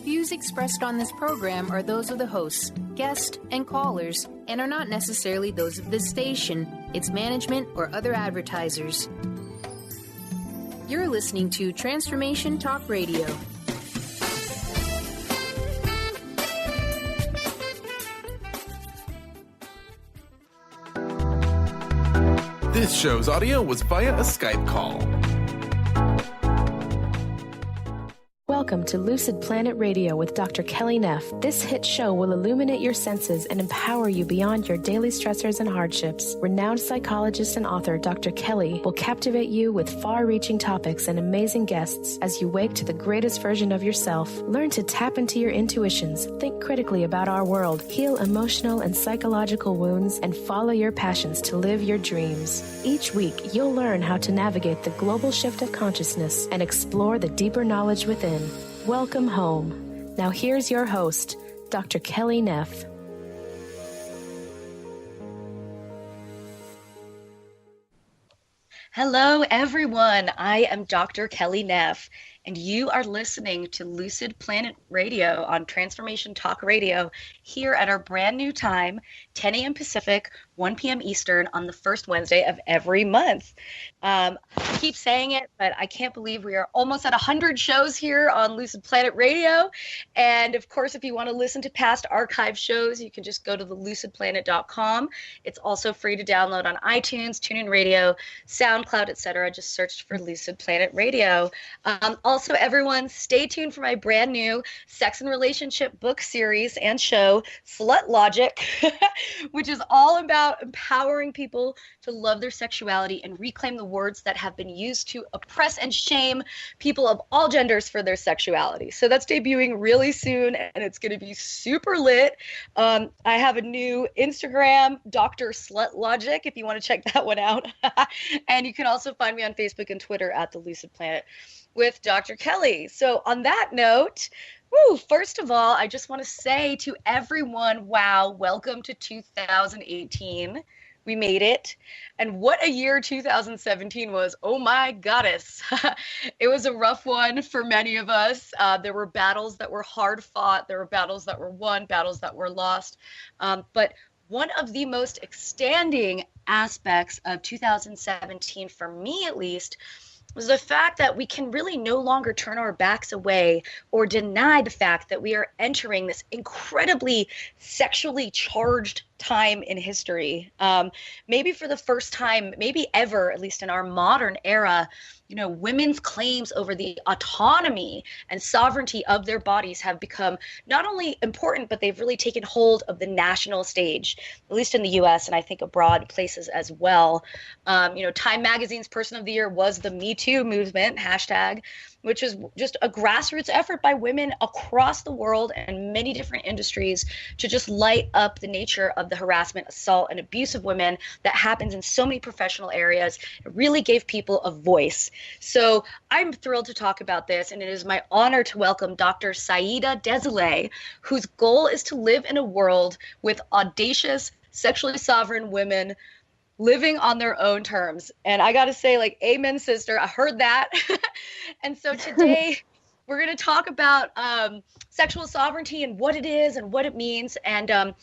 views expressed on this program are those of the hosts, guests, and callers, and are not necessarily those of this station, its management, or other advertisers. You're listening to Transformation Talk Radio. This show's audio was via a Skype call. Welcome to Lucid Planet Radio with Dr. Kelly Neff. This hit show will illuminate your senses and empower you beyond your daily stressors and hardships. Renowned psychologist and author Dr. Kelly will captivate you with far-reaching topics and amazing guests as you wake to the greatest version of yourself. Learn to tap into your intuitions, think critically about our world, heal emotional and psychological wounds, and follow your passions to live your dreams. Each week, you'll learn how to navigate the global shift of consciousness and explore the deeper knowledge within. Welcome home. Now here's your host, Dr. Kelly Neff. Hello, everyone. I am Dr. Kelly Neff, and you are listening to Lucid Planet Radio on Transformation Talk Radio here at our brand new time, 10 a.m. Pacific, 1 p.m. Eastern on the first Wednesday of every month. I keep saying it, but I can't believe we are almost at 100 shows here on Lucid Planet Radio. And of course, if you want to listen to past archive shows, you can just go to thelucidplanet.com. It's also free to download on iTunes, TuneIn Radio, SoundCloud, etc. Just search for Lucid Planet Radio. Also, everyone, stay tuned for my brand new sex and relationship book series and show, Slut Logic, which is all about empowering people to love their sexuality and reclaim the words that have been used to oppress and shame people of all genders for their sexuality. So that's debuting really soon, and it's going to be super lit. I have a new Instagram, Dr. Slut Logic, if you want to check that one out. And you can also find me on Facebook and Twitter at The Lucid Planet with Dr. Kelly. So on that note, first of all, I just want to say to everyone, wow, welcome to 2018. We made it. And what a year 2017 was. Oh my goddess. It was a rough one for many of us. There were battles that were hard fought. There were battles that were won, battles that were lost. But one of the most outstanding aspects of 2017, for me at least, was the fact that we can really no longer turn our backs away or deny the fact that we are entering this incredibly sexually charged time in history. Maybe for the first time, maybe ever, at least in our modern era, women's claims over the autonomy and sovereignty of their bodies have become not only important, but they've really taken hold of the national stage, at least in the U.S. and I think abroad places as well. Time Magazine's Person of the Year was the METOO movement, hashtag, which is just a grassroots effort by women across the world and many different industries to just light up the nature of the harassment, assault, and abuse of women that happens in so many professional areas. It really gave people a voice. So I'm thrilled to talk about this, and it is my honor to welcome Dr. Saida Deacutesilets, whose goal is to live in a world with audacious, sexually sovereign women living on their own terms. And I got to say, amen, sister. I heard that. And so today we're going to talk about sexual sovereignty and what it is and what it means. And, Dr.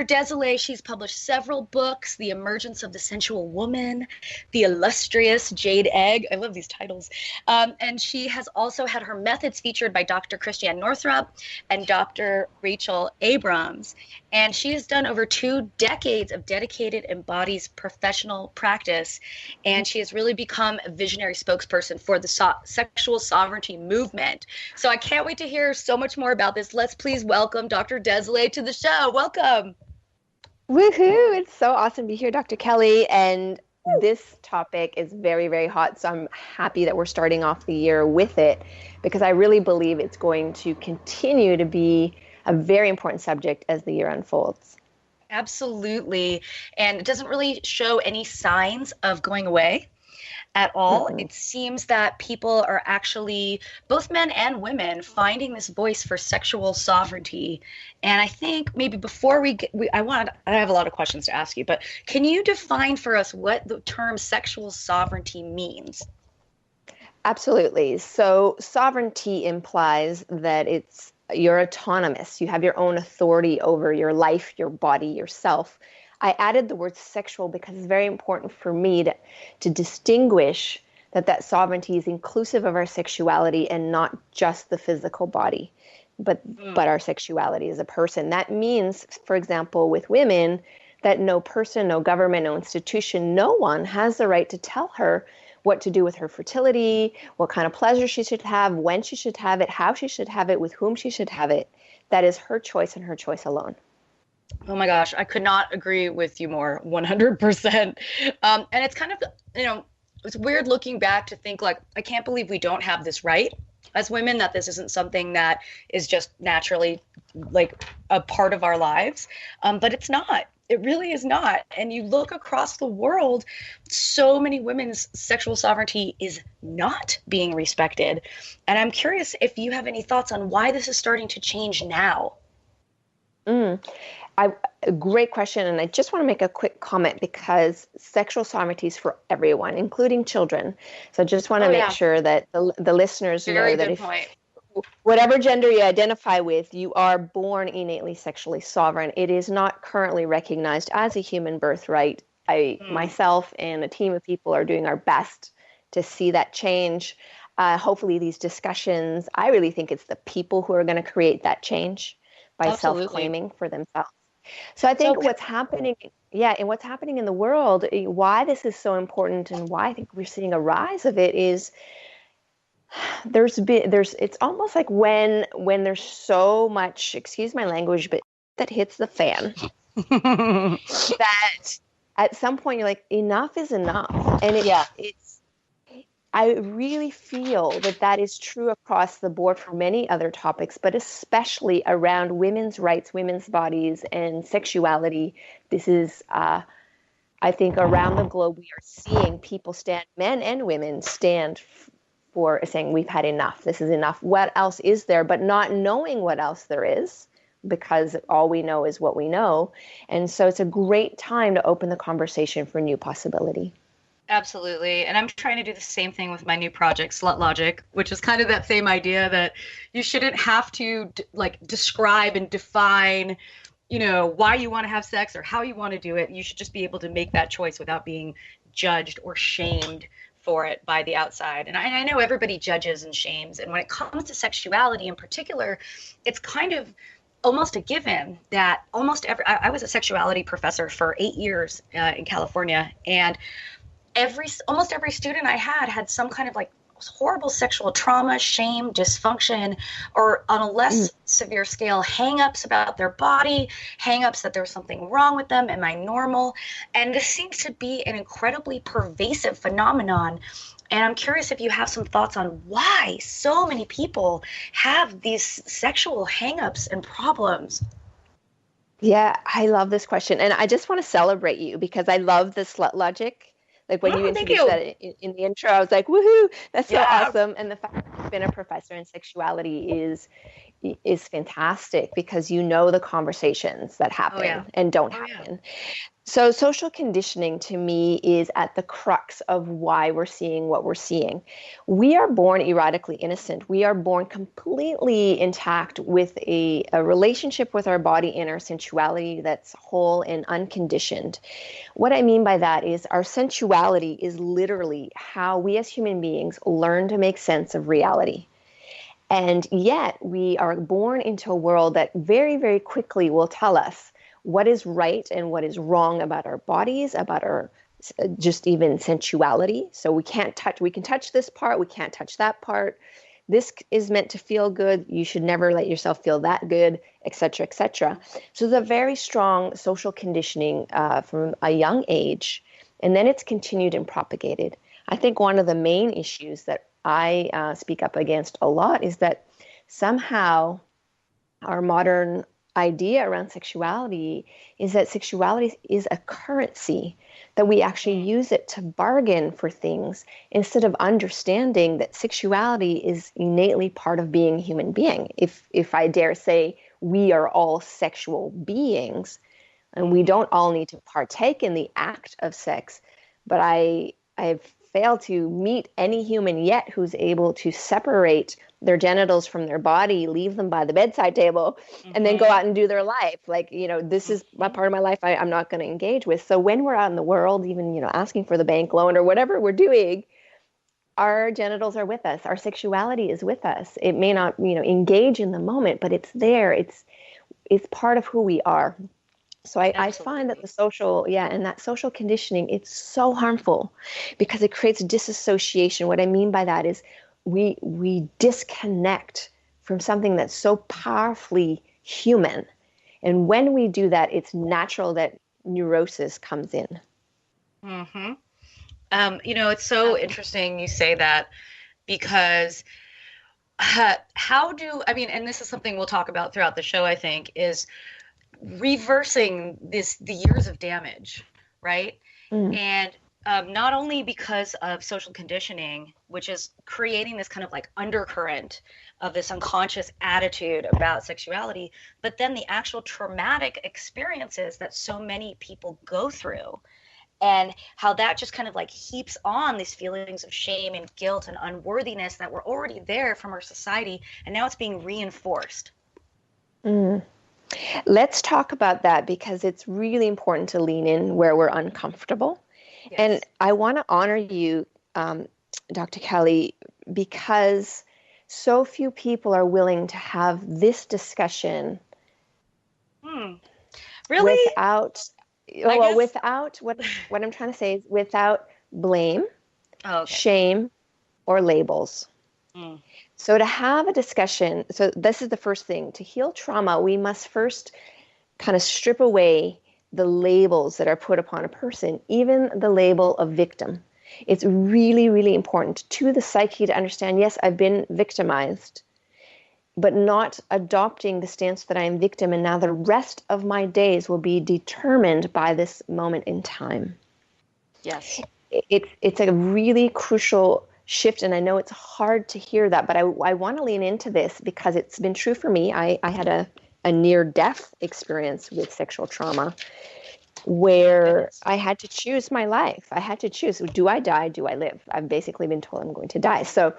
Deacutesilets, she's published several books: The Emergence of the Sensual Woman, The Illustrious Jade Egg. I love these titles. And she has also had her methods featured by Dr. Christiane Northrup and Dr. Rachel Abrams. And she has done over 2 decades of dedicated embodies professional practice. And she has really become a visionary spokesperson for the sexual sovereignty movement. So I can't wait to hear so much more about this. Let's please welcome Dr. Deacutesilets to the show. Welcome. Woohoo! It's so awesome to be here, Dr. Kelly. And this topic is very, very hot. So I'm happy that we're starting off the year with it, because I really believe it's going to continue to be a very important subject as the year unfolds. Absolutely. And it doesn't really show any signs of going away at all. Mm-hmm. It seems that people are actually, both men and women, finding this voice for sexual sovereignty. And I think maybe before I have a lot of questions to ask you, but can you define for us what the term sexual sovereignty means? Absolutely. So sovereignty implies that you're autonomous. You have your own authority over your life, your body, yourself. I added the word sexual because it's very important for me to distinguish that sovereignty is inclusive of our sexuality and not just the physical body, but our sexuality as a person. That means, for example, with women, that no person, no government, no institution, no one has the right to tell her what to do with her fertility, what kind of pleasure she should have, when she should have it, how she should have it, with whom she should have it. That is her choice and her choice alone. Oh my gosh, I could not agree with you more, 100%. And it's kind of, it's weird looking back to think like, I can't believe we don't have this right as women, that this isn't something that is just naturally like a part of our lives. But it's not. It really is not. And you look across the world, so many women's sexual sovereignty is not being respected. And I'm curious if you have any thoughts on why this is starting to change now. A great question. And I just want to make a quick comment because sexual sovereignty is for everyone, including children. So I just want to make sure that the listeners know that whatever gender you identify with, you are born innately sexually sovereign. It is not currently recognized as a human birthright. Myself and a team of people are doing our best to see that change. Hopefully these discussions, I really think it's the people who are going to create that change by self-claiming for themselves. So I think what's happening in the world, why this is so important and why I think we're seeing a rise of it is it's almost like when there's so much, excuse my language, but that hits the fan, that at some point you're like, enough is enough. And I really feel that is true across the board for many other topics, but especially around women's rights, women's bodies, and sexuality. This is, I think, around the globe, we are seeing people stand, men and women stand for saying we've had enough. This is enough. What else is there? But not knowing what else there is, because all we know is what we know. And so it's a great time to open the conversation for new possibility. Absolutely. And I'm trying to do the same thing with my new project, Slut Logic, which is kind of that same idea that you shouldn't have to describe and define, why you want to have sex or how you want to do it. You should just be able to make that choice without being judged or shamed for it by the outside. And I know everybody judges and shames. And when it comes to sexuality in particular, it's kind of almost a given that I was a sexuality professor for 8 years in California, and almost every student I had some kind of horrible sexual trauma, shame, dysfunction, or on a less severe scale, hang-ups about their body, hang-ups that there was something wrong with them. Am I normal? And this seems to be an incredibly pervasive phenomenon. And I'm curious if you have some thoughts on why so many people have these sexual hang-ups and problems. Yeah, I love this question. And I just want to celebrate you because I love the Slut Logic. Like when you introduced that in the intro, I was like, woohoo, that's so awesome. And the fact that you've been a professor in sexuality is fantastic because you know the conversations that happen and don't happen. So social conditioning to me is at the crux of why we're seeing what we're seeing. We are born erotically innocent. We are born completely intact with a relationship with our body and our sensuality that's whole and unconditioned. What I mean by that is our sensuality is literally how we as human beings learn to make sense of reality. And yet we are born into a world that very, very quickly will tell us what is right and what is wrong about our bodies, about our just even sensuality. So we can touch this part, we can't touch that part. This is meant to feel good. You should never let yourself feel that good, et cetera, et cetera. So there's a very strong social conditioning from a young age, and then it's continued and propagated. I think one of the main issues that I speak up against a lot is that somehow our modern idea around sexuality is that sexuality is a currency, that we actually use it to bargain for things instead of understanding that sexuality is innately part of being a human being. If I dare say, we are all sexual beings and we don't all need to partake in the act of sex, but I fail to meet any human yet who's able to separate their genitals from their body, leave them by the bedside table, and then go out and do their life. Like, this is a part of my life I'm not going to engage with. So when we're out in the world, even, asking for the bank loan or whatever we're doing, our genitals are with us. Our sexuality is with us. It may not, engage in the moment, but it's there. It's part of who we are. So I find that that social conditioning, it's so harmful because it creates disassociation. What I mean by that is we disconnect from something that's so powerfully human. And when we do that, it's natural that neurosis comes in. Mm-hmm. It's so interesting you say that because and this is something we'll talk about throughout the show, I think, is reversing the years of damage, right? And not only because of social conditioning, which is creating this kind of like undercurrent of this unconscious attitude about sexuality, but then the actual traumatic experiences that so many people go through, and how that just kind of like heaps on these feelings of shame and guilt and unworthiness that were already there from our society, and now it's being reinforced. Let's talk about that because it's really important to lean in where we're uncomfortable. Yes. And I want to honor you, Dr. Kelly, because so few people are willing to have this discussion. Really? Without what I'm trying to say is without blame, shame, or labels. So to have a discussion, so this is the first thing. To heal trauma, we must first kind of strip away the labels that are put upon a person, even the label of victim. It's really, really important to the psyche to understand, yes, I've been victimized, but not adopting the stance that I am victim and now the rest of my days will be determined by this moment in time. Yes. It's a really crucial shift, and I know it's hard to hear that, but I want to lean into this because it's been true for me. I had a near-death experience with sexual trauma where I had to choose my life. I had to choose, do I die, do I live? I've basically been told I'm going to die. So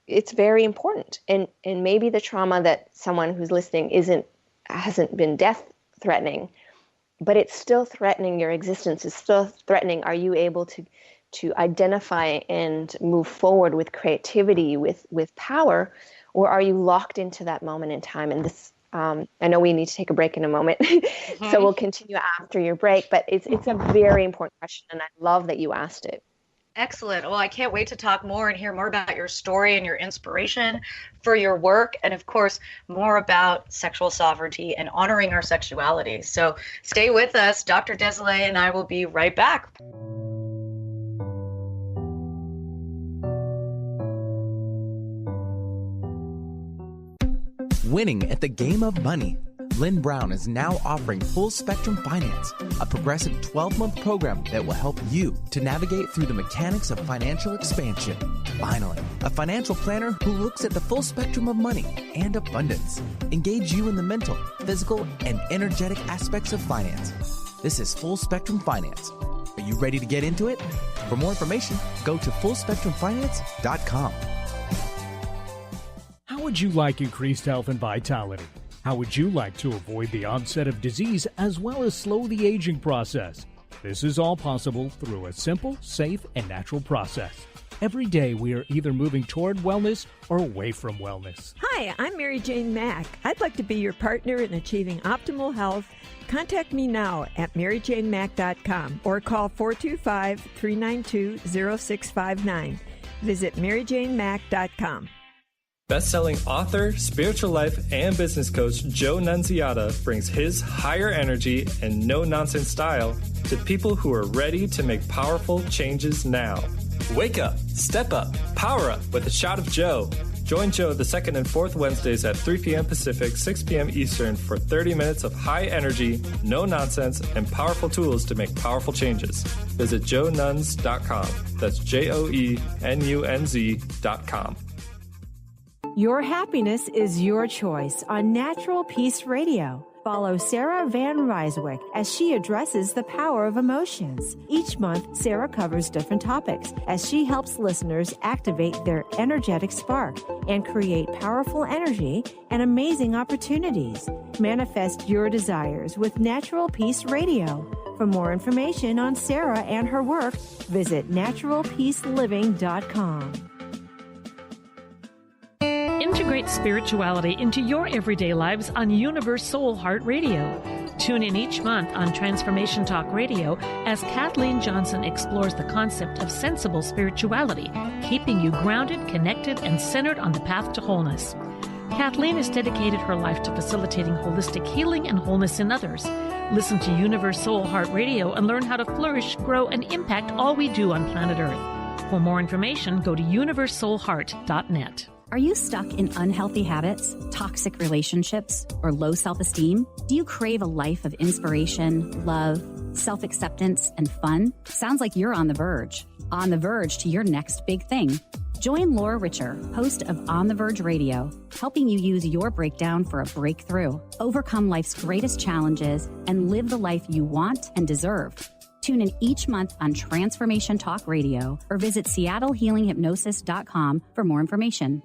it's very important. And maybe the trauma that someone who's listening hasn't been death-threatening, but it's still threatening your existence. It's still threatening. Are you able to identify and move forward with creativity, with power, or are you locked into that moment in time? And this, I know we need to take a break in a moment, so we'll continue after your break, but it's a very important question, and I love that you asked it. Excellent. Well, I can't wait to talk more and hear more about your story and your inspiration for your work, and of course, more about sexual sovereignty and honoring our sexuality. So stay with us. Dr. Deacutesilets and I will be right back. Winning at the game of money. Lynn Brown is now offering Full Spectrum Finance, a progressive 12-month program that will help you to navigate through the mechanics of financial expansion. Finally, a financial planner who looks at the full spectrum of money and abundance. Engage you in the mental, physical, and energetic aspects of finance. This is Full Spectrum Finance. Are you ready to get into it? For more information, go to fullspectrumfinance.com. How would you like increased health and vitality? How would you like to avoid the onset of disease as well as slow the aging process? This is all possible through a simple, safe, and natural process. Every day we are either moving toward wellness or away from wellness. Hi, I'm Mary Jane Mack. I'd like to be your partner in achieving optimal health. Contact me now at maryjanemack.com or call 425-392-0659. Visit maryjanemack.com. Best-selling author, spiritual life, and business coach Joe Nunziata brings his higher energy and no-nonsense style to people who are ready to make powerful changes now. Wake up, step up, power up with a shot of Joe. Join Joe the second and fourth Wednesdays at 3 p.m. Pacific, 6 p.m. Eastern for 30 minutes of high energy, no nonsense, and powerful tools to make powerful changes. Visit joenuns.com. That's JOENUNZ.com. Your happiness is your choice on Natural Peace Radio. Follow Sarah Van Ryswick as she addresses the power of emotions. Each month, Sarah covers different topics as she helps listeners activate their energetic spark and create powerful energy and amazing opportunities. Manifest your desires with Natural Peace Radio. For more information on Sarah and her work, visit naturalpeaceliving.com. Integrate spirituality into your everyday lives on Universe Soul Heart Radio. Tune in each month on Transformation Talk Radio as Kathleen Johnson explores the concept of sensible spirituality, keeping you grounded, connected, and centered on the path to wholeness. Kathleen has dedicated her life to facilitating holistic healing and wholeness in others. Listen to Universe Soul Heart Radio and learn how to flourish, grow, and impact all we do on planet Earth. For more information, go to universesoulheart.net. Are you stuck in unhealthy habits, toxic relationships, or low self-esteem? Do you crave a life of inspiration, love, self-acceptance, and fun? Sounds like you're on the verge to your next big thing. Join Laura Richer, host of On the Verge Radio, helping you use your breakdown for a breakthrough, overcome life's greatest challenges, and live the life you want and deserve. Tune in each month on Transformation Talk Radio or visit SeattleHealingHypnosis.com for more information.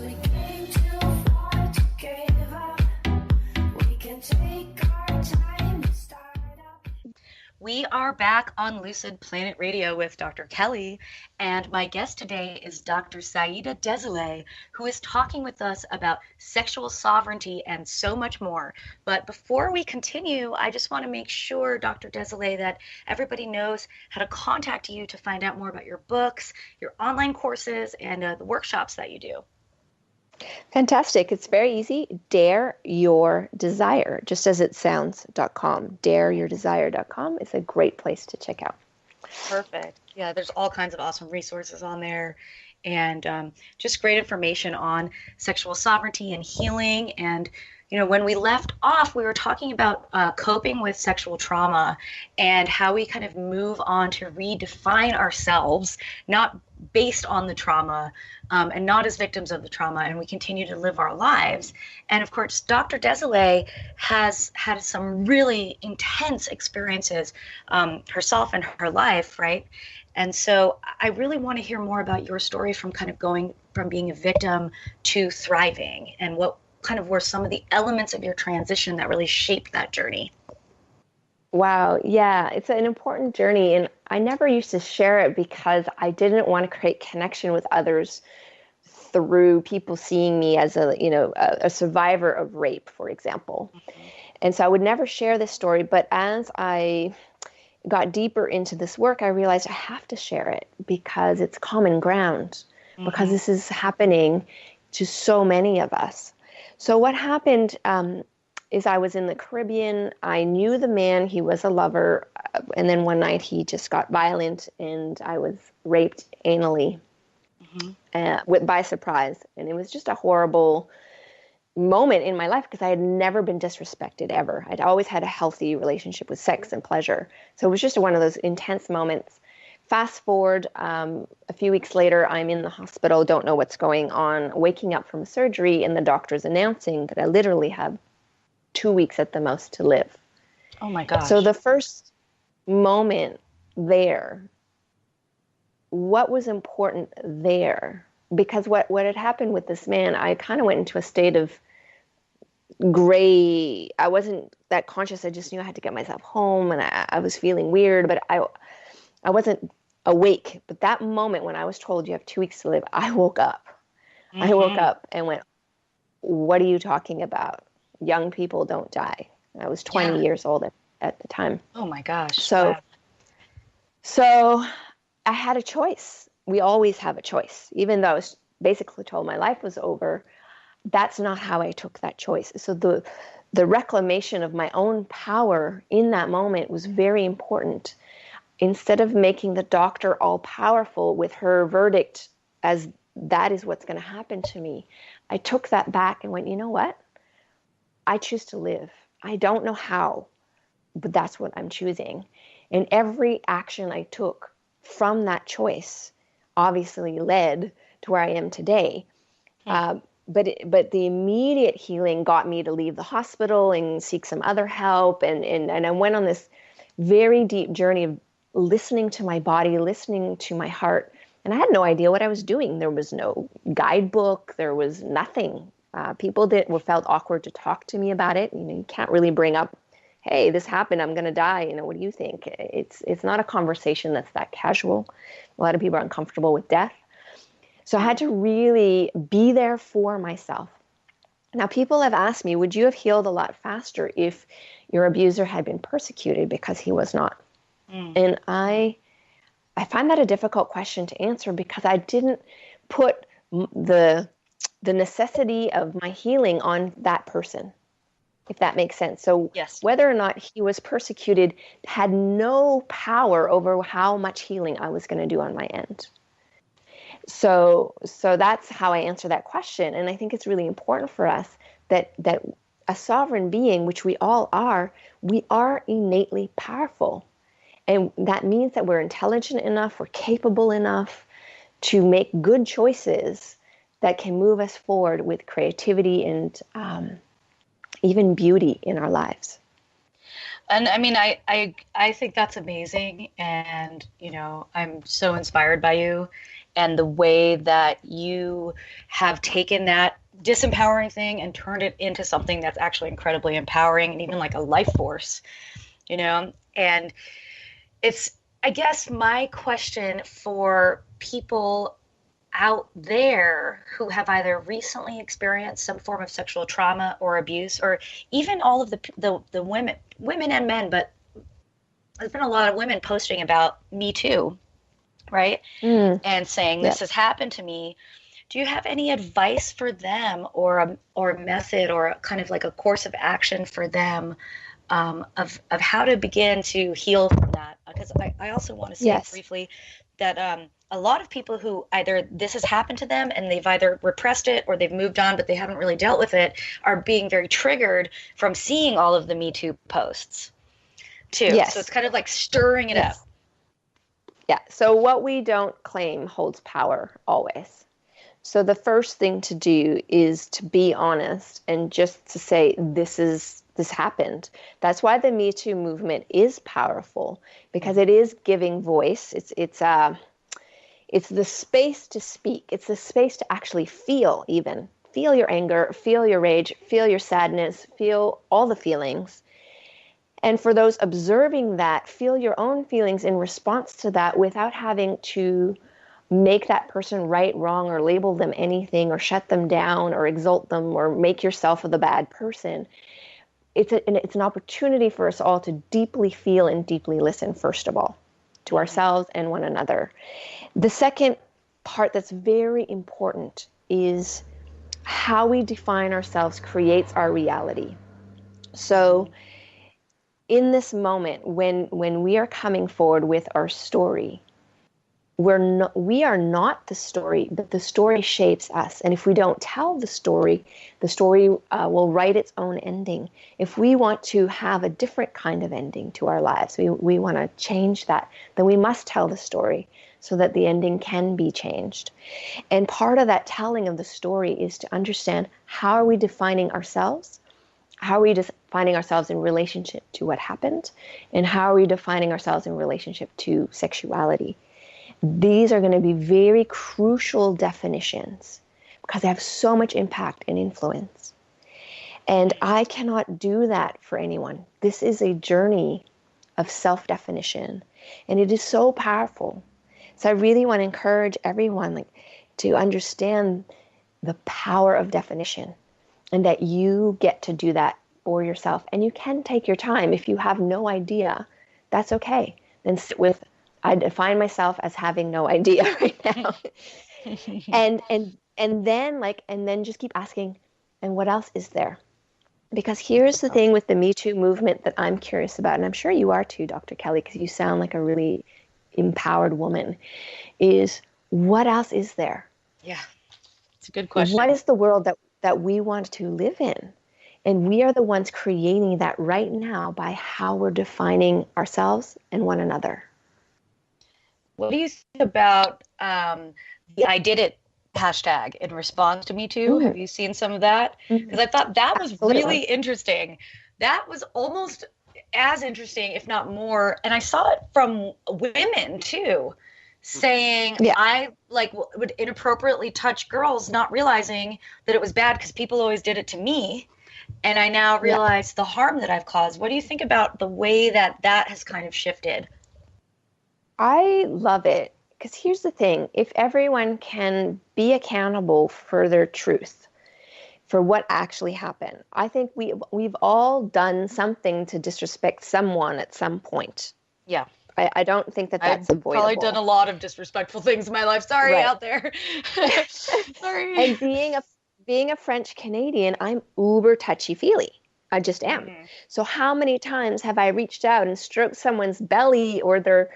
We came too far to give up. We can take our time to start up. We are back on Lucid Planet Radio with Dr. Kelly, and my guest today is Dr. Saida Deacutesilets, who is talking with us about sexual sovereignty and so much more. But before we continue, I just want to make sure, Dr. Deacutesilets, that everybody knows how to contact you to find out more about your books, your online courses, and the workshops that you do. Fantastic. It's very easy. Dare Your Desire, just as it sounds.com. DareYourDesire.com is a great place to check out. Perfect. Yeah, there's all kinds of awesome resources on there, and just great information on sexual sovereignty and healing. And you know, when we left off, we were talking about coping with sexual trauma and how we kind of move on to redefine ourselves, not based on the trauma and not as victims of the trauma, and we continue to live our lives. And of course, Dr. Deacutesilets has had some really intense experiences herself in her life, right? And so I really want to hear more about your story from kind of going from being a victim to thriving, and what kind of were some of the elements of your transition that really shaped that journey. Wow. Yeah, it's an important journey. And I never used to share it because I didn't want to create connection with others through people seeing me as a survivor of rape, for example. Mm-hmm. And so I would never share this story. But as I got deeper into this work, I realized I have to share it because it's common ground, mm-hmm. because this is happening to so many of us. So what happened is I was in the Caribbean. I knew the man. He was a lover. And then one night he just got violent and I was raped anally by surprise. And it was just a horrible moment in my life because I had never been disrespected ever. I'd always had a healthy relationship with sex and pleasure. So it was just one of those intense moments. Fast forward, a few weeks later, I'm in the hospital, don't know what's going on, waking up from surgery, and the doctor's announcing that I literally have 2 weeks at the most to live. Oh my gosh. So the first moment there, what was important there? Because what had happened with this man, I kind of went into a state of gray. I wasn't that conscious. I just knew I had to get myself home, and I was feeling weird, but I wasn't awake. But that moment when I was told you have 2 weeks to live, I woke up. Mm-hmm. I woke up and went, what are you talking about? Young people don't die. I was 20 years old at the time. Oh my gosh. So I had a choice. We always have a choice. Even though I was basically told my life was over, that's not how I took that choice. So the reclamation of my own power in that moment was very important. Instead of making the doctor all powerful with her verdict as that is what's going to happen to me, I took that back and went, you know what? I choose to live. I don't know how, but that's what I'm choosing. And every action I took from that choice obviously led to where I am today. but the immediate healing got me to leave the hospital and seek some other help. And I went on this very deep journey of listening to my body, listening to my heart. And I had no idea what I was doing. There was no guidebook. There was nothing. People felt awkward to talk to me about it. You can't really bring up, hey, this happened, I'm going to die. What do you think? It's not a conversation that's that casual. A lot of people are uncomfortable with death. So I had to really be there for myself. Now, people have asked me, would you have healed a lot faster if your abuser had been persecuted? Because he was not. And I find that a difficult question to answer, because I didn't put the necessity of my healing on that person, if that makes sense. So whether or not he was persecuted had no power over how much healing I was going to do on my end. So that's how I answer that question. And I think it's really important for us that a sovereign being, which we all are, we are innately powerful. And that means that we're intelligent enough, we're capable enough to make good choices that can move us forward with creativity and even beauty in our lives. And I mean, I think that's amazing. And, I'm so inspired by you and the way that you have taken that disempowering thing and turned it into something that's actually incredibly empowering and even like a life force, and it's, I guess, my question for people out there who have either recently experienced some form of sexual trauma or abuse, or even all of the women and men, but there's been a lot of women posting about METOO, right? And saying, this has happened to me. Do you have any advice for them, or a method, or a kind of like a course of action for them of how to begin to heal from that? Because I also want to say briefly that a lot of people who either this has happened to them and they've either repressed it or they've moved on, but they haven't really dealt with it, are being very triggered from seeing all of the METOO posts too. So it's kind of like stirring it up. Yeah. So what we don't claim holds power always. So the first thing to do is to be honest and just to say, this happened. That's why the METOO movement is powerful, because it is giving voice. It's the space to speak. It's the space to actually feel your anger, feel your rage, feel your sadness, feel all the feelings. And for those observing that, feel your own feelings in response to that without having to make that person right, wrong, or label them anything, or shut them down, or exalt them, or make yourself the bad person. It's an opportunity for us all to deeply feel and deeply listen, first of all, to ourselves and one another. The second part that's very important is how we define ourselves creates our reality. So in this moment, when we are coming forward with our story, we are not the story, but the story shapes us. And if we don't tell the story will write its own ending. If we want to have a different kind of ending to our lives, we want to change that, then we must tell the story so that the ending can be changed. And part of that telling of the story is to understand, how are we defining ourselves? How are we defining ourselves in relationship to what happened? And how are we defining ourselves in relationship to sexuality? These are going to be very crucial definitions because they have so much impact and influence. And I cannot do that for anyone. This is a journey of self-definition, and it is so powerful. So I really want to encourage everyone to understand the power of definition, and that you get to do that for yourself. And you can take your time. If you have no idea, that's okay. Then sit with, I define myself as having no idea right now. and then just keep asking, and what else is there? Because here's the thing with the METOO movement that I'm curious about, and I'm sure you are too, Dr. Kelly, because you sound like a really empowered woman, is what else is there? Yeah, it's a good question. What is the world that we want to live in? And we are the ones creating that right now by how we're defining ourselves and one another. What do you think about the I did it hashtag in response to METOO. Have you seen some of that? Because I thought that was really interesting. That was almost as interesting, if not more. And I saw it from women too, saying I would inappropriately touch girls, not realizing that it was bad because people always did it to me. And I now realize the harm that I've caused. What do you think about the way that has kind of shifted? I love it. Because here's the thing, if everyone can be accountable for their truth, for what actually happened, I think we've all done something to disrespect someone at some point. Yeah. I don't think that's avoidable. I've probably done a lot of disrespectful things in my life. Sorry out there. Sorry. And being a French Canadian, I'm uber touchy-feely. I just am. So how many times have I reached out and stroked someone's belly or their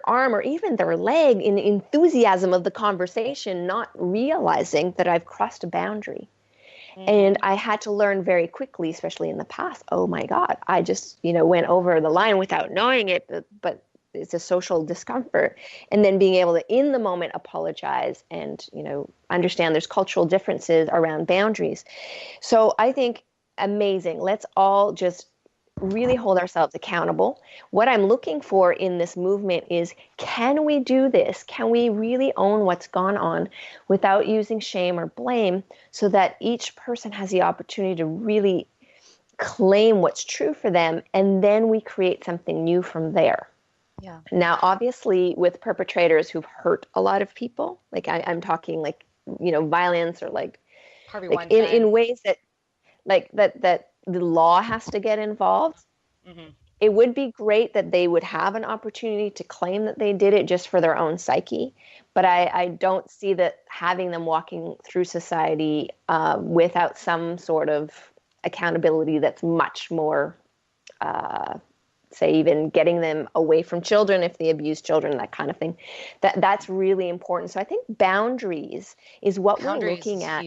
arm or even their leg in the enthusiasm of the conversation, not realizing that I've crossed a boundary? And I had to learn very quickly, especially in the past, oh my God, I just, went over the line without knowing it, but it's a social discomfort. And then being able to, in the moment, apologize and, understand there's cultural differences around boundaries. So I think amazing. Let's all just really hold ourselves accountable. What I'm looking for in this movement is, can we do this? Can we really own what's gone on without using shame or blame so that each person has the opportunity to really claim what's true for them, and then we create something new from there. Yeah. Now, obviously, with perpetrators who've hurt a lot of people, like I'm talking violence or Harvey Weinstein. in ways that that the law has to get involved. It would be great that they would have an opportunity to claim that they did it just for their own psyche. But I don't see that having them walking through society without some sort of accountability that's much more, say, even getting them away from children if they abuse children, that kind of thing. That's really important. So I think boundaries is what we're looking at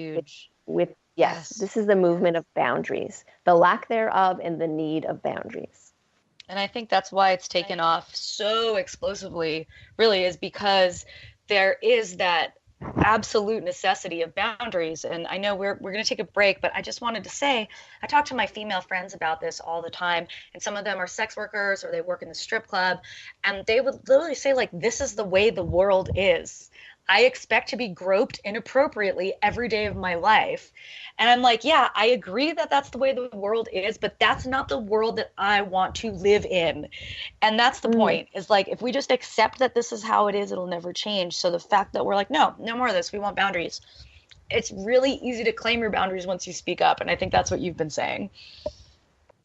with Yes, this is the movement of boundaries, the lack thereof and the need of boundaries. And I think that's why it's taken off so explosively, really, is because there is that absolute necessity of boundaries. And I know we're going to take a break, but I just wanted to say, I talk to my female friends about this all the time, and some of them are sex workers or they work in the strip club, and they would literally say, this is the way the world is. I expect to be groped inappropriately every day of my life. And I'm like, yeah, I agree that that's the way the world is, but that's not the world that I want to live in. And that's the point, is if we just accept that this is how it is, it'll never change. So the fact that we're like, no more of this, we want boundaries. It's really easy to claim your boundaries once you speak up. And I think that's what you've been saying.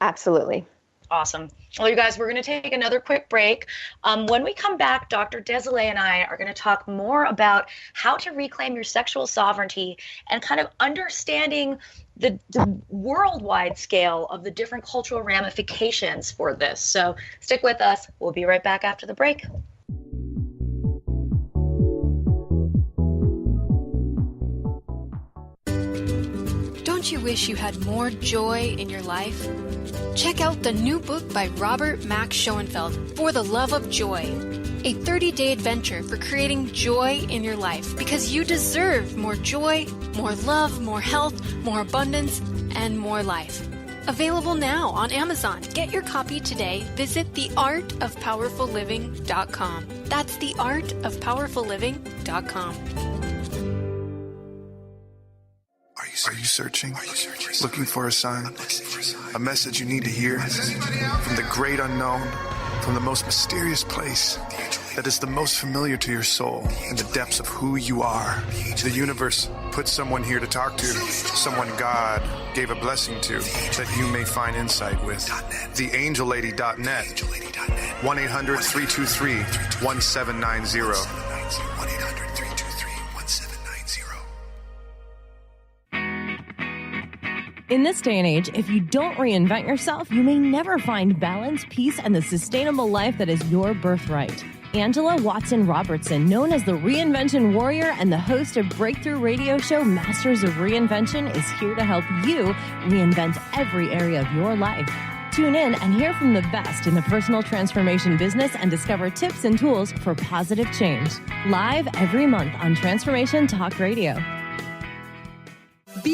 Absolutely. Awesome. Well, you guys, we're going to take another quick break. When we come back, Dr. Deacutesilets and I are going to talk more about how to reclaim your sexual sovereignty and kind of understanding the worldwide scale of the different cultural ramifications for this. So stick with us. We'll be right back after the break. Don't you wish you had more joy in your life? Check out the new book by Robert Max Schoenfeld, For the Love of Joy, a 30-day adventure for creating joy in your life, because you deserve more joy, more love, more health, more abundance, and more life. Available now on Amazon. Get your copy today. Visit theartofpowerfulliving.com. That's theartofpowerfulliving.com. Are you searching? Looking for a sign? A message you need to hear? From the great unknown, from the most mysterious place that is the most familiar to your soul in the depths of who you are. The universe put someone here to talk to, someone God gave a blessing to, that you may find insight with. TheAngelLady.net, 1-800-323-1790. In this day and age, if you don't reinvent yourself, you may never find balance, peace, and the sustainable life that is your birthright. Angela Watson Robertson, known as the Reinvention Warrior and the host of breakthrough radio show Masters of Reinvention, is here to help you reinvent every area of your life. Tune in and hear from the best in the personal transformation business and discover tips and tools for positive change. Live every month on Transformation Talk Radio.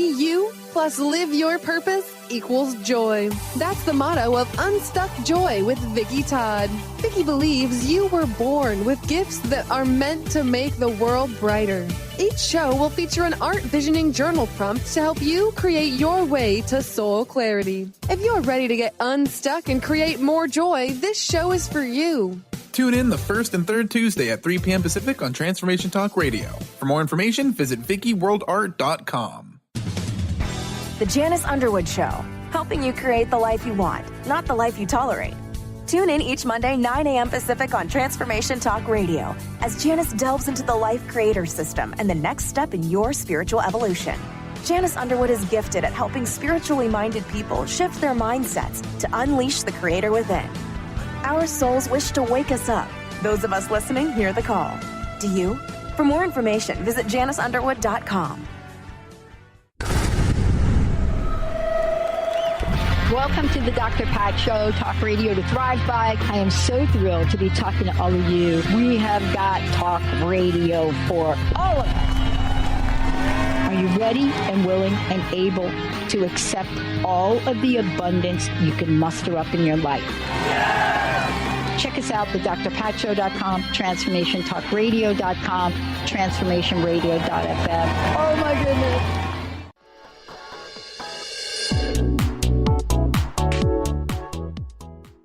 Be you plus live your purpose equals joy. That's the motto of Unstuck Joy with Vicki Todd. Vicki believes you were born with gifts that are meant to make the world brighter. Each show will feature an art visioning journal prompt to help you create your way to soul clarity. If you're ready to get unstuck and create more joy, this show is for you. Tune in the first and third Tuesday at 3 p.m. Pacific on Transformation Talk Radio. For more information, visit VickiWorldArt.com. The Janice Underwood Show, helping you create the life you want, not the life you tolerate. Tune in each Monday, 9 a.m. Pacific on Transformation Talk Radio as Janice delves into the life creator system and the next step in your spiritual evolution. Janice Underwood is gifted at helping spiritually minded people shift their mindsets to unleash the creator within. Our souls wish to wake us up. Those of us listening hear the call. Do you? For more information, visit JaniceUnderwood.com. Welcome to the Dr. Pat Show, talk radio to thrive by. I am so thrilled to be talking to all of you. We have got talk radio for all of us. Are you ready and willing and able to accept all of the abundance you can muster up in your life? Check us out, thedrpatshow.com, transformationtalkradio.com, transformationradio.fm. Oh my goodness.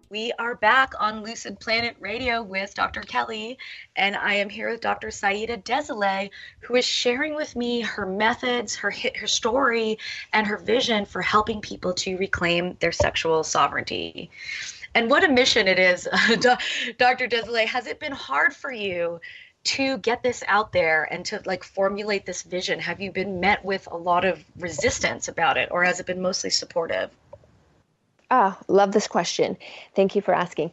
We are back on Lucid Planet Radio with Dr. Kelly, and I am here with Dr. Saida Deacutesilets, who is sharing with me her methods, her story, and her vision for helping people to reclaim their sexual sovereignty. And what a mission it is, Dr. Deacutesilets. Has it been hard for you to get this out there and to formulate this vision? Have you been met with a lot of resistance about it, or has it been mostly supportive? Oh, love this question. Thank you for asking.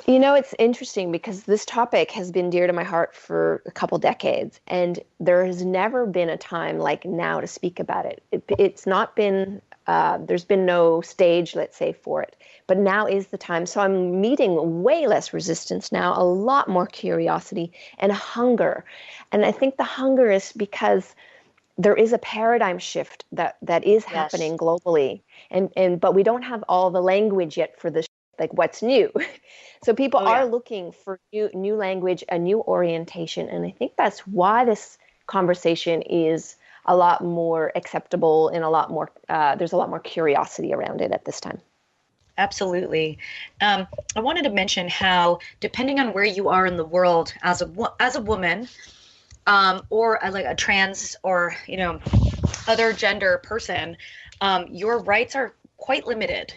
You know, it's interesting because this topic has been dear to my heart for a couple decades, and there has never been a time like now to speak about it. It's not been, there's been no stage, let's say, for it, but now is the time. So I'm meeting way less resistance now, a lot more curiosity and hunger. And I think the hunger is because there is a paradigm shift that is happening globally, but we don't have all the language yet for this, what's new. So people are looking for new language, a new orientation, and I think that's why this conversation is a lot more acceptable and a lot more. There's a lot more curiosity around it at this time. Absolutely. I wanted to mention how, depending on where you are in the world as a woman. Or a trans or, other gender person, your rights are quite limited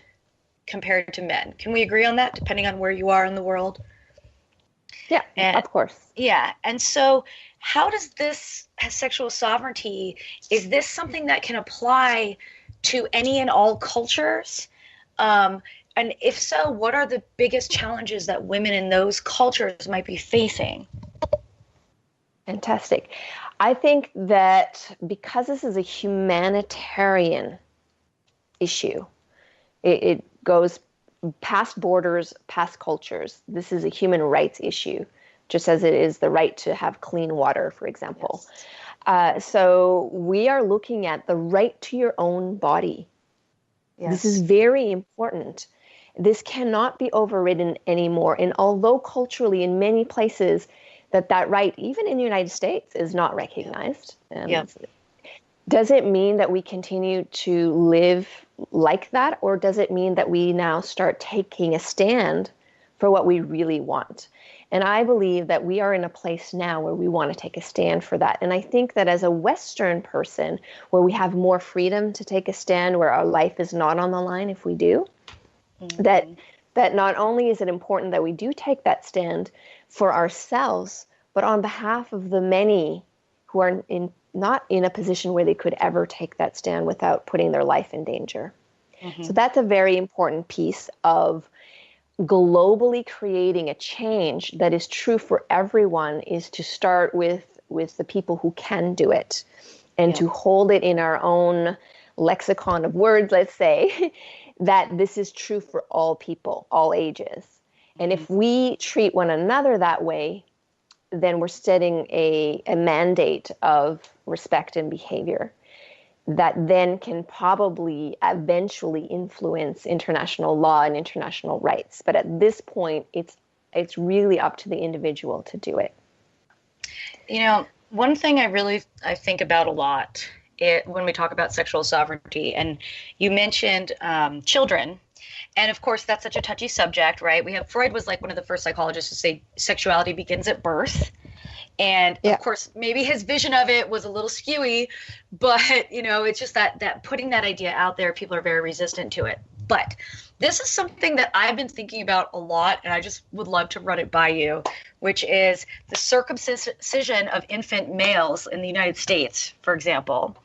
compared to men. Can we agree on that, depending on where you are in the world? Yeah, of course. Yeah. And so how does this sexual sovereignty, is this something that can apply to any and all cultures? And if so, what are the biggest challenges that women in those cultures might be facing? Fantastic. I think that because this is a humanitarian issue, it goes past borders, past cultures. This is a human rights issue, just as it is the right to have clean water, for example. Yes. So we are looking at the right to your own body. Yes. This is very important. This cannot be overridden anymore. And although culturally in many places that right, even in the United States, is not recognized. Does it mean that we continue to live like that, or does it mean that we now start taking a stand for what we really want? And I believe that we are in a place now where we want to take a stand for that. And I think that as a Western person, where we have more freedom to take a stand, where our life is not on the line if we do, that not only is it important that we do take that stand for ourselves, but on behalf of the many who are not in a position where they could ever take that stand without putting their life in danger. Mm-hmm. So that's a very important piece of globally creating a change that is true for everyone, is to start with the people who can do it, and to hold it in our own lexicon of words, let's say, that this is true for all people, all ages. And if we treat one another that way, then we're setting a mandate of respect and behavior. that then can probably eventually influence international law and international rights. But at this point, it's really up to the individual to do it. You know, one thing I think about a lot when we talk about sexual sovereignty, and you mentioned children, and of course that's such a touchy subject, right? Freud was like one of the first psychologists to say sexuality begins at birth. And of course, maybe his vision of it was a little skewy, but it's just that putting that idea out there, people are very resistant to it. But this is something that I've been thinking about a lot, and I just would love to run it by you, which is the circumcision of infant males in the United States, for example,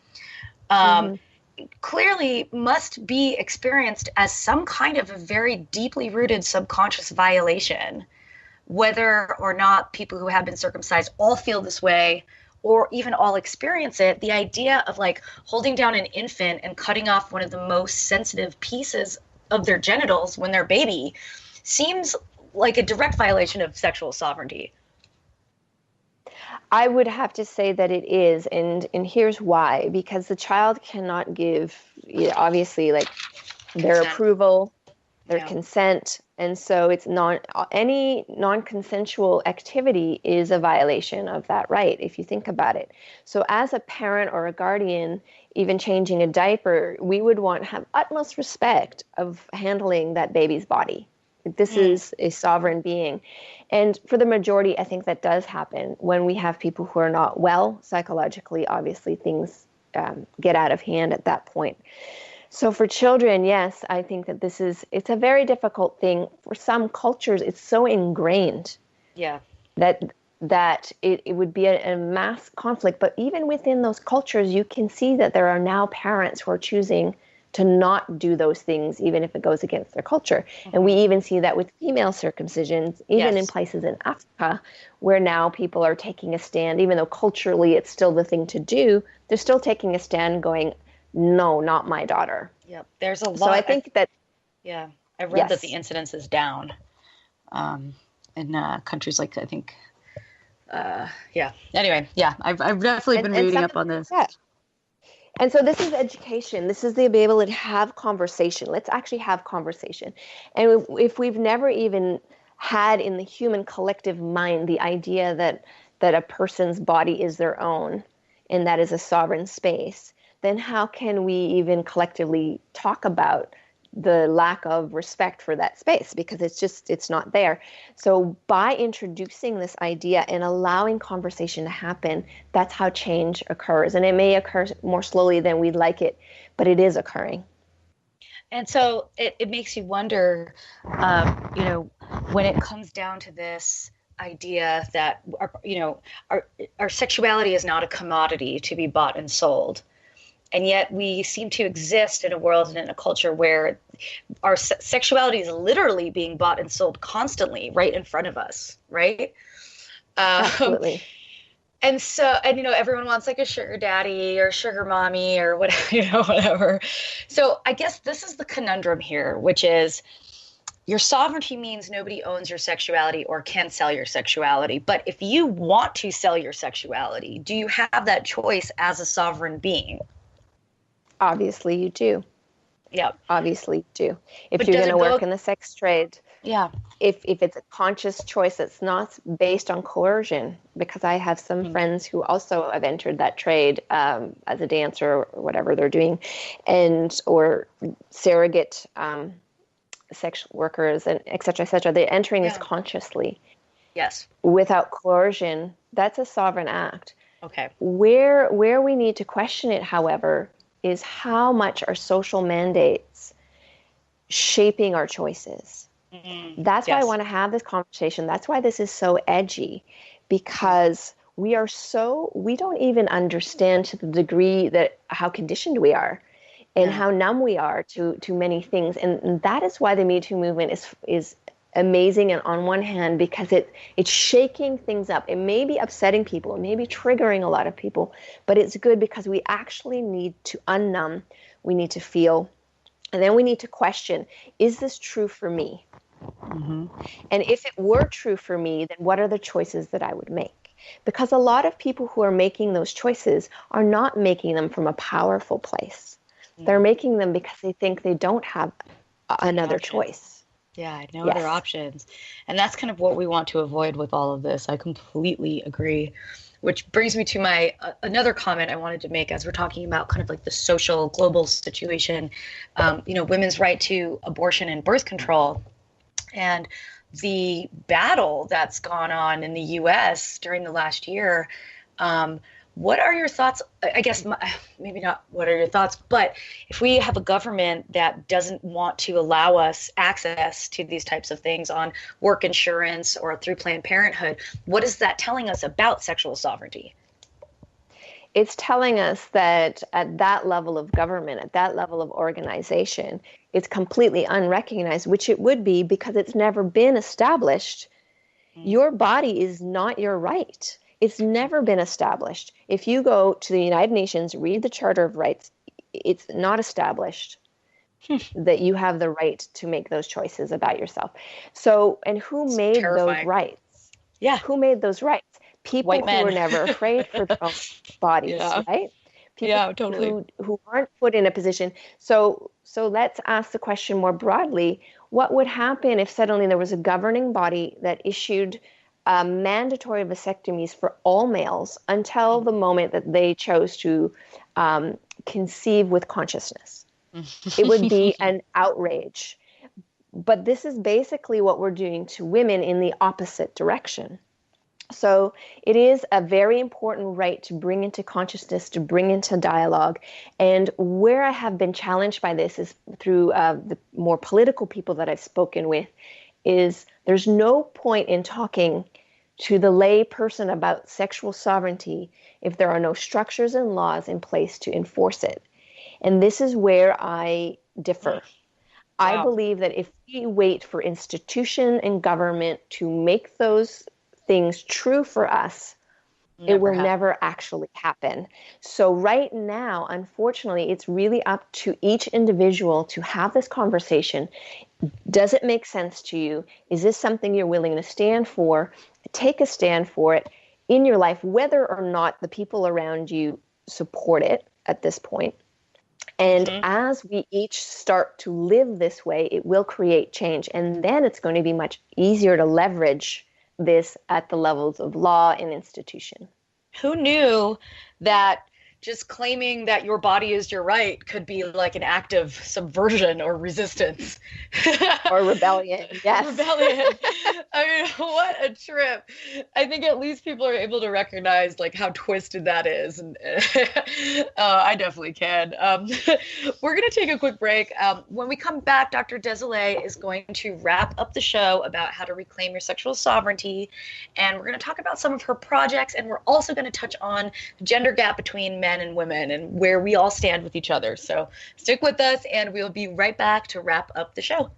clearly must be experienced as some kind of a very deeply rooted subconscious violation. Whether or not people who have been circumcised all feel this way or even all experience it, the idea of like holding down an infant and cutting off one of the most sensitive pieces of their genitals when they're a baby seems like a direct violation of sexual sovereignty. I would have to say that it is, and here's why. Because the child cannot give, obviously, like their approval, their consent. And so it's any non-consensual activity is a violation of that right, if you think about it. So as a parent or a guardian, even changing a diaper, we would want to have utmost respect of handling that baby's body. This is a sovereign being. And for the majority, I think that does happen when we have people who are not well psychologically. Obviously, things get out of hand at that point. So for children, yes, I think that it's a very difficult thing. For some cultures, it's so ingrained that it would be a mass conflict. But even within those cultures, you can see that there are now parents who are choosing to not do those things, even if it goes against their culture. And we even see that with female circumcisions, even in places in Africa, where now people are taking a stand, even though culturally it's still the thing to do, they're still taking a stand going, no, not my daughter. Yep. There's a lot. So I think that. Yeah. I read that the incidence is down in countries like, I think. Anyway, I've definitely been reading up on this. Yeah. And so this is education. This is the ability to have conversation. Let's actually have conversation. And if we've never even had in the human collective mind the idea that a person's body is their own and that is a sovereign space, then how can we even collectively talk about the lack of respect for that space? Because it's not there. So by introducing this idea and allowing conversation to happen, that's how change occurs. And it may occur more slowly than we'd like it, but it is occurring. And so it makes you wonder, when it comes down to this idea that, our sexuality is not a commodity to be bought and sold. And yet we seem to exist in a world and in a culture where our sexuality is literally being bought and sold constantly right in front of us, right? Absolutely. And so, everyone wants like a sugar daddy or sugar mommy or whatever, whatever. So I guess this is the conundrum here, which is your sovereignty means nobody owns your sexuality or can sell your sexuality. But if you want to sell your sexuality, do you have that choice as a sovereign being? Obviously you do. Yeah. Obviously you do. If you're going to work in the sex trade. Yeah. If it's a conscious choice, it's not based on coercion, because I have some friends who also have entered that trade as a dancer or whatever they're doing, or surrogate sex workers and et cetera, they're entering this consciously. Yes. Without coercion. That's a sovereign act. Okay. Where we need to question it, however, is how much are social mandates shaping our choices. That's why I want to have this conversation. That's why this is so edgy, because we don't even understand to the degree that how conditioned we are and how numb we are to many things. And that is why the METOO movement is amazing. And on one hand, because it's shaking things up. It may be upsetting people. It may be triggering a lot of people, but it's good because we actually need to unnumb. We need to feel. And then we need to question, is this true for me? Mm-hmm. And if it were true for me, then what are the choices that I would make? Because a lot of people who are making those choices are not making them from a powerful place. They're making them because they think they don't have another choice. Yeah, no other options. And that's kind of what we want to avoid with all of this. I completely agree. Which brings me to my another comment I wanted to make as we're talking about kind of like the social global situation, women's right to abortion and birth control, and the battle that's gone on in the U.S. during the last year. What are your thoughts? I guess maybe not what are your thoughts, but if we have a government that doesn't want to allow us access to these types of things on work insurance or through Planned Parenthood, what is that telling us about sexual sovereignty? It's telling us that at that level of government, at that level of organization, it's completely unrecognized, which it would be because it's never been established. Your body is not your right. It's never been established. If you go to the United Nations, read the Charter of Rights, it's not established that you have the right to make those choices about yourself. So, and who made those rights? Yeah. Who made those rights? People who were never afraid for their own bodies, right? People totally. who aren't put in a position. So let's ask the question more broadly. What would happen if suddenly there was a governing body that issued mandatory vasectomies for all males until the moment that they chose to conceive with consciousness? It would be an outrage. But this is basically what we're doing to women in the opposite direction. So it is a very important right to bring into consciousness, to bring into dialogue. And where I have been challenged by this is through the more political people that I've spoken with, is there's no point in talking to the lay person about sexual sovereignty if there are no structures and laws in place to enforce it. And this is where I differ. Wow. I believe that if we wait for institution and government to make those things true for us, it will never actually happen. So right now, unfortunately, it's really up to each individual to have this conversation. Does it make sense to you? Is this something you're willing to stand for? Take a stand for it in your life, whether or not the people around you support it at this point. And as we each start to live this way, it will create change. And then it's going to be much easier to leverage this at the levels of law and institution. Who knew that just claiming that your body is your right could be like an act of subversion or resistance? Or rebellion, yes. Rebellion. I mean, what a trip. I think at least people are able to recognize like how twisted that is. And I definitely can. We're going to take a quick break. When we come back, Dr. Deacutesilets is going to wrap up the show about how to reclaim your sexual sovereignty. And we're going to talk about some of her projects. And we're also going to touch on the gender gap between men and women and where we all stand with each other. So stick with us and we'll be right back to wrap up the show.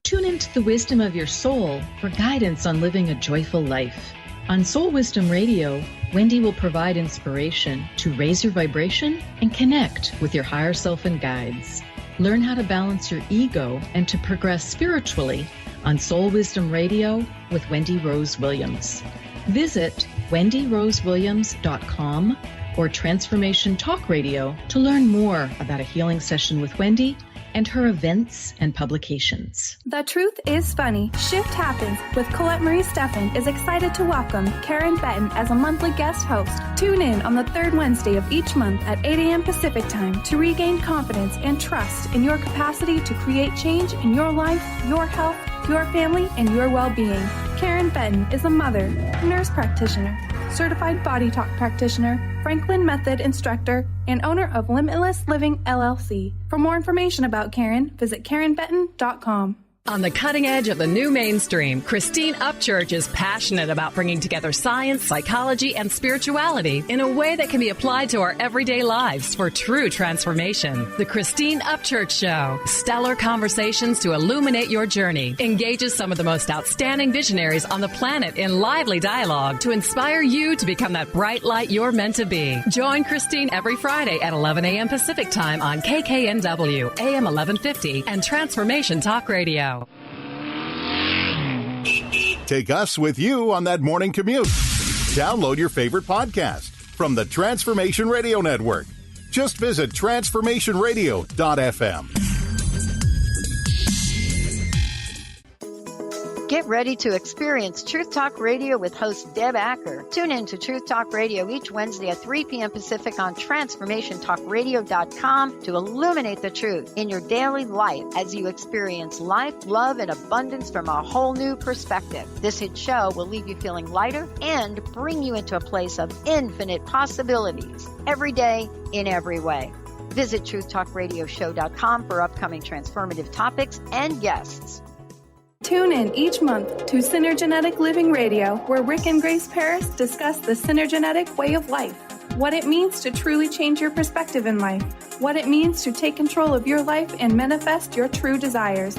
Tune into the wisdom of your soul for guidance on living a joyful life. On Soul Wisdom Radio, Wendy will provide inspiration to raise your vibration and connect with your higher self and guides. Learn how to balance your ego and to progress spiritually on Soul Wisdom Radio with Wendy Rose Williams. Visit wendyrosewilliams.com or Transformation Talk Radio to learn more about a healing session with Wendy and her events and publications. The Truth is Funny. Shift Happens with Colette Marie Steffen is excited to welcome Karen Benton as a monthly guest host. Tune in on the third Wednesday of each month at 8 a.m. Pacific Time to regain confidence and trust in your capacity to create change in your life, your health, your family, and your well-being. Karen Benton is a mother, nurse practitioner, certified body talk practitioner, Franklin Method instructor, and owner of Limitless Living LLC. For more information about Karen, visit KarenBenton.com. On the cutting edge of the new mainstream, Christine Upchurch is passionate about bringing together science, psychology, and spirituality in a way that can be applied to our everyday lives for true transformation. The Christine Upchurch Show, stellar conversations to illuminate your journey, engages some of the most outstanding visionaries on the planet in lively dialogue to inspire you to become that bright light you're meant to be. Join Christine every Friday at 11 a.m. Pacific Time on KKNW, AM 1150, and Transformation Talk Radio. Take us with you on that morning commute. Download your favorite podcast from the Transformation Radio Network. Just visit transformationradio.fm. Get ready to experience Truth Talk Radio with host Deb Acker. Tune in to Truth Talk Radio each Wednesday at 3 p.m. Pacific on TransformationTalkRadio.com to illuminate the truth in your daily life as you experience life, love, and abundance from a whole new perspective. This hit show will leave you feeling lighter and bring you into a place of infinite possibilities every day in every way. Visit TruthTalkRadioshow.com for upcoming transformative topics and guests. Tune in each month to Synergenetic Living Radio, where Rick and Grace Paris discuss the synergenetic way of life, what it means to truly change your perspective in life, what it means to take control of your life and manifest your true desires.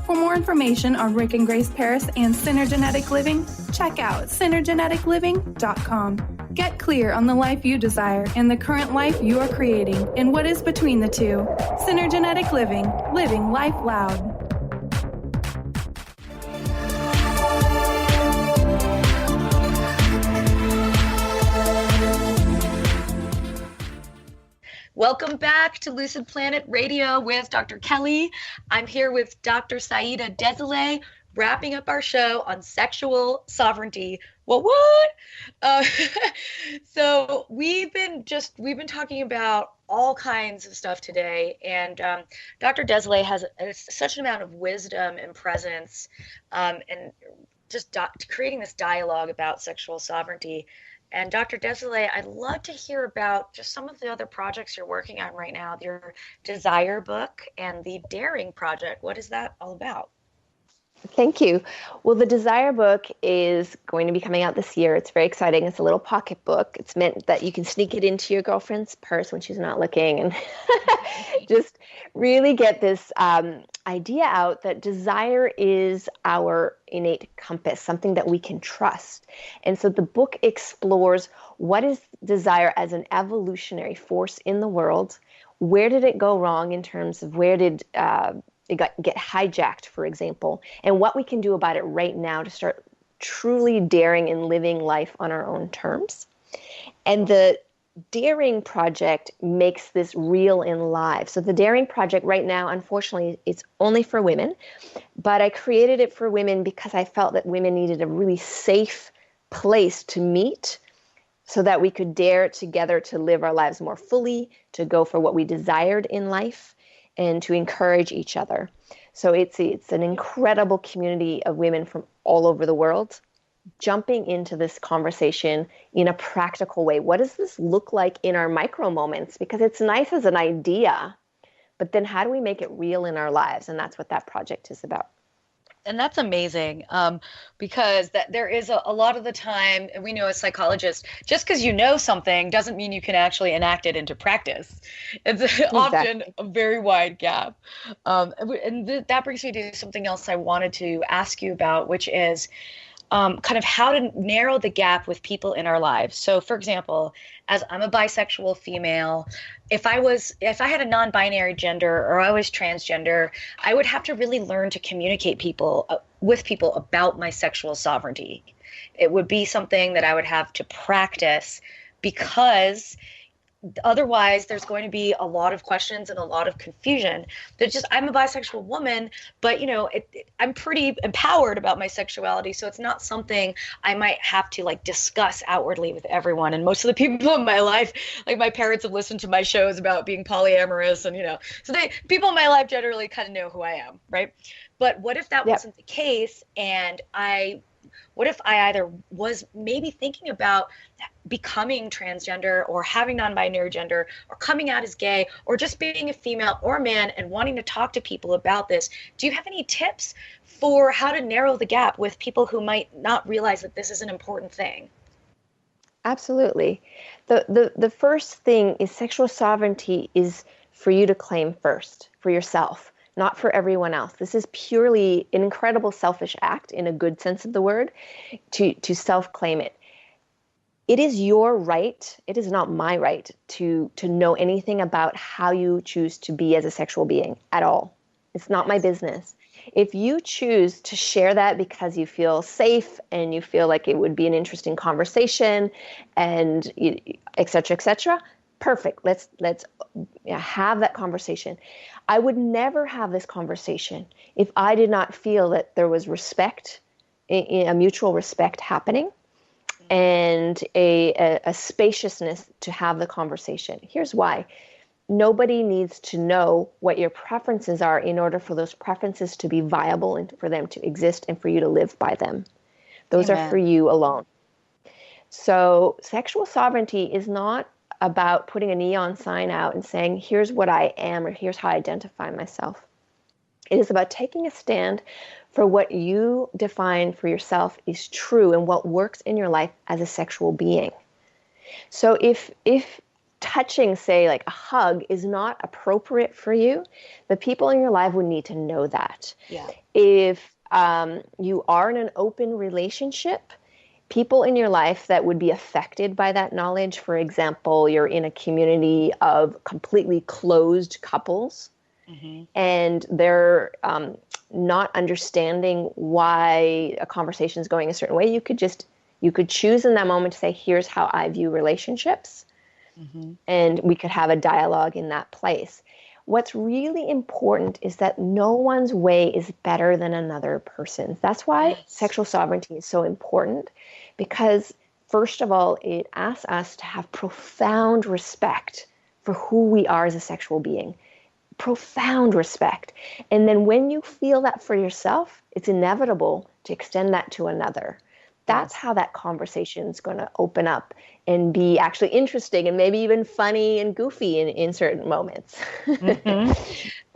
For more information on Rick and Grace Paris and Synergenetic Living, check out synergeneticliving.com. Get clear on the life you desire and the current life you are creating and what is between the two. Synergenetic Living, living life loud. Welcome back to Lucid Planet Radio with Dr. Kelly. I'm here with Dr. Saida Deacutesilets, wrapping up our show on sexual sovereignty. What? So we've been talking about all kinds of stuff today, and Dr. Deacutesilets has such an amount of wisdom and presence, and just creating this dialogue about sexual sovereignty. And Dr. Deacutesilets, I'd love to hear about just some of the other projects you're working on right now, your Desire book and the Daring project. What is that all about? Thank you. Well, the Desire book is going to be coming out this year. It's very exciting. It's a little pocket book. It's meant that you can sneak it into your girlfriend's purse when she's not looking and just really get this idea out that desire is our innate compass, something that we can trust. And so the book explores what is desire as an evolutionary force in the world. Where did it go wrong in terms of where did it get hijacked, for example, and what we can do about it right now to start truly daring and living life on our own terms. And the Daring project makes this real in live. So the Daring project right now, unfortunately, it's only for women, but I created it for women because I felt that women needed a really safe place to meet so that we could dare together to live our lives more fully, to go for what we desired in life, and to encourage each other. So it's an incredible community of women from all over the world jumping into this conversation in a practical way. What does this look like in our micro moments? Because it's nice as an idea, but then how do we make it real in our lives? And that's what that project is about. And that's amazing, because there is a lot of the time, and we know as psychologists, just because you know something doesn't mean you can actually enact it into practice. It's often a very wide gap. That brings me to something else I wanted to ask you about, which is kind of how to narrow the gap with people in our lives. So, for example, as I'm a bisexual female, if I had a non-binary gender or I was transgender, I would have to really learn to communicate with people about my sexual sovereignty. It would be something that I would have to practice, because otherwise there's going to be a lot of questions and a lot of confusion. I'm a bisexual woman, but I'm pretty empowered about my sexuality, so it's not something I might have to discuss outwardly with everyone. And most of the people in my life, like my parents, have listened to my shows about being polyamorous, and so people in my life generally kind of know who I am, right? But what if that wasn't the case, and what if I either was maybe thinking about becoming transgender or having non-binary gender or coming out as gay or just being a female or a man and wanting to talk to people about this? Do you have any tips for how to narrow the gap with people who might not realize that this is an important thing? Absolutely. The first thing is sexual sovereignty is for you to claim first, for yourself, not for everyone else. This is purely an incredible selfish act in a good sense of the word, to self-claim it. It is your right, it is not my right to know anything about how you choose to be as a sexual being at all. It's not my business. If you choose to share that because you feel safe and you feel like it would be an interesting conversation and et cetera, perfect. Let's have that conversation. I would never have this conversation if I did not feel that there was respect, a mutual respect happening, and a spaciousness to have the conversation. Here's why. Nobody needs to know what your preferences are in order for those preferences to be viable and for them to exist and for you to live by them. Those Amen. are for you alone. So sexual sovereignty is not about putting a neon sign out and saying, here's what I am, or here's how I identify myself. It is about taking a stand for what you define for yourself is true and what works in your life as a sexual being. So if touching, say, like a hug is not appropriate for you, the people in your life would need to know that. Yeah. If you are in an open relationship, people in your life that would be affected by that knowledge, for example, you're in a community of completely closed couples, and they're not understanding why a conversation is going a certain way, you could choose in that moment to say, here's how I view relationships. And we could have a dialogue in that place. What's really important is that no one's way is better than another person's. That's why sexual sovereignty is so important, because first of all, it asks us to have profound respect for who we are as a sexual being. Profound respect. And then when you feel that for yourself, it's inevitable to extend that to another. That's how that conversation is going to open up and be actually interesting and maybe even funny and goofy in certain moments.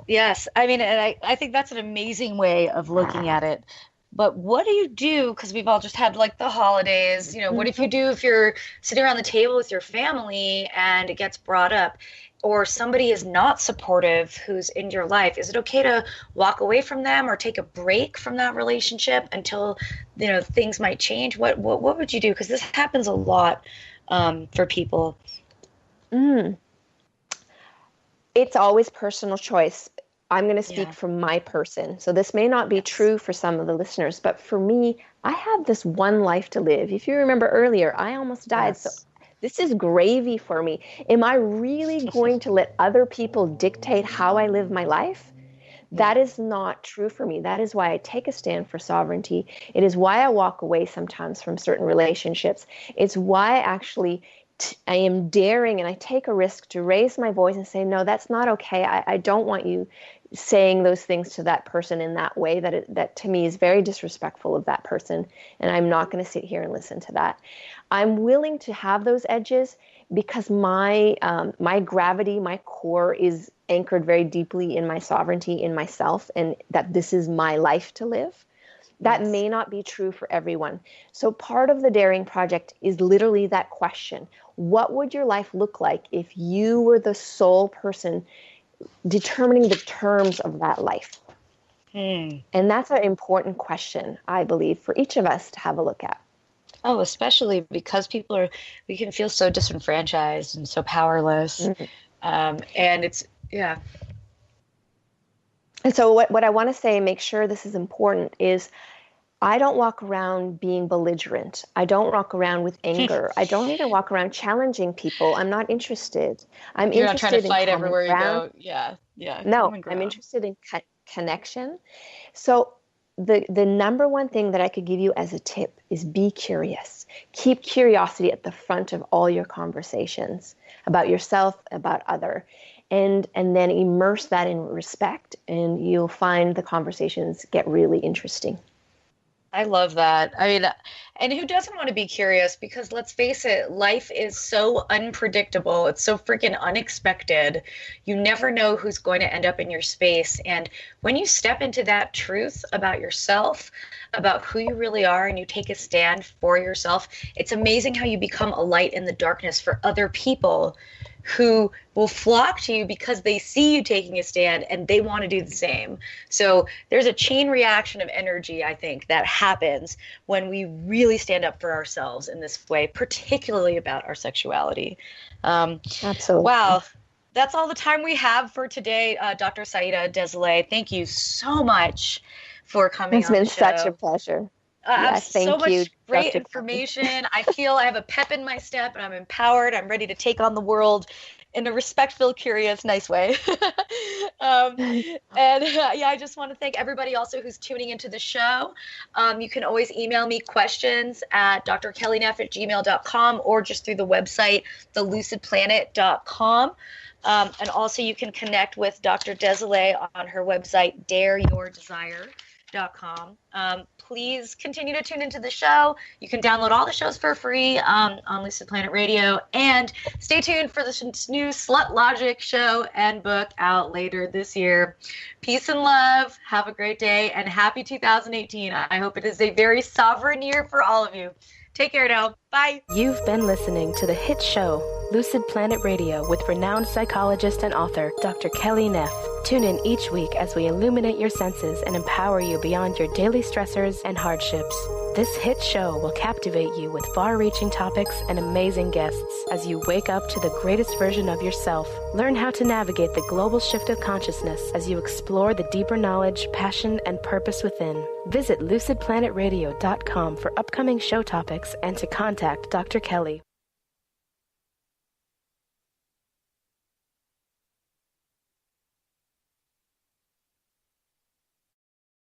Yes. I mean, and I think that's an amazing way of looking at it. But what do you do? Because we've all just had like the holidays, what if you do if you're sitting around the table with your family and it gets brought up, or somebody is not supportive who's in your life? Is it okay to walk away from them or take a break from that relationship until, things might change? What would you do? Because this happens a lot for people. It's always personal choice. I'm going to speak from my person. So this may not be true for some of the listeners, but for me, I have this one life to live. If you remember earlier, I almost died. So this is gravy for me. Am I really going to let other people dictate how I live my life? That is not true for me. That is why I take a stand for sovereignty. It is why I walk away sometimes from certain relationships. It's why actually I am daring and I take a risk to raise my voice and say, no, that's not okay. I don't want you saying those things to that person in that way. That to me is very disrespectful of that person. And I'm not going to sit here and listen to that. I'm willing to have those edges because my gravity, my core is anchored very deeply in my sovereignty, in myself, and that this is my life to live. That may not be true for everyone. So part of the Daring Project is literally that question. What would your life look like if you were the sole person determining the terms of that life? And that's an important question, I believe, for each of us to have a look at. Oh, especially because we can feel so disenfranchised and so powerless. And it's, And so what I want to say, make sure this is important, is I don't walk around being belligerent. I don't walk around with anger. I don't even walk around challenging people. I'm not interested. You're not trying to fight everywhere you go. Yeah. No, I'm interested in connection. So the number one thing that I could give you as a tip is be curious. Keep curiosity at the front of all your conversations about yourself, about other. And then immerse that in respect, and you'll find the conversations get really interesting. I love that. I mean, and who doesn't want to be curious? Because let's face it, life is so unpredictable. It's so freaking unexpected. You never know who's going to end up in your space. And when you step into that truth about yourself, about who you really are, and you take a stand for yourself, it's amazing how you become a light in the darkness for other people who will flock to you because they see you taking a stand and they want to do the same. So there's a chain reaction of energy, I think, that happens when we really stand up for ourselves in this way, particularly about our sexuality. Absolutely. Wow. that's all the time we have for today, Dr. Saida Deacutesilets. Thank you so much for coming on the show. It's been such a pleasure. Yes, thank so you, much great Dr. information. I feel I have a pep in my step, and I'm empowered. I'm ready to take on the world in a respectful, curious, nice way. I just want to thank everybody also who's tuning into the show. You can always email me questions at drkellyneff@gmail.com or just through the website, thelucidplanet.com. And also you can connect with Dr. Deacutesilets on her website, dareyourdesire.com. Please continue to tune into the show. You can download all the shows for free on Lucid Planet Radio. And stay tuned for this new Slut Logic show and book out later this year. Peace and love. Have a great day. And happy 2018. I hope it is a very sovereign year for all of you. Take care now. Bye. You've been listening to the hit show, Lucid Planet Radio, with renowned psychologist and author, Dr. Kelly Neff. Tune in each week as we illuminate your senses and empower you beyond your daily stressors and hardships. This hit show will captivate you with far-reaching topics and amazing guests as you wake up to the greatest version of yourself. Learn how to navigate the global shift of consciousness as you explore the deeper knowledge, passion, and purpose within. Visit lucidplanetradio.com for upcoming show topics and to contact Dr. Kelly.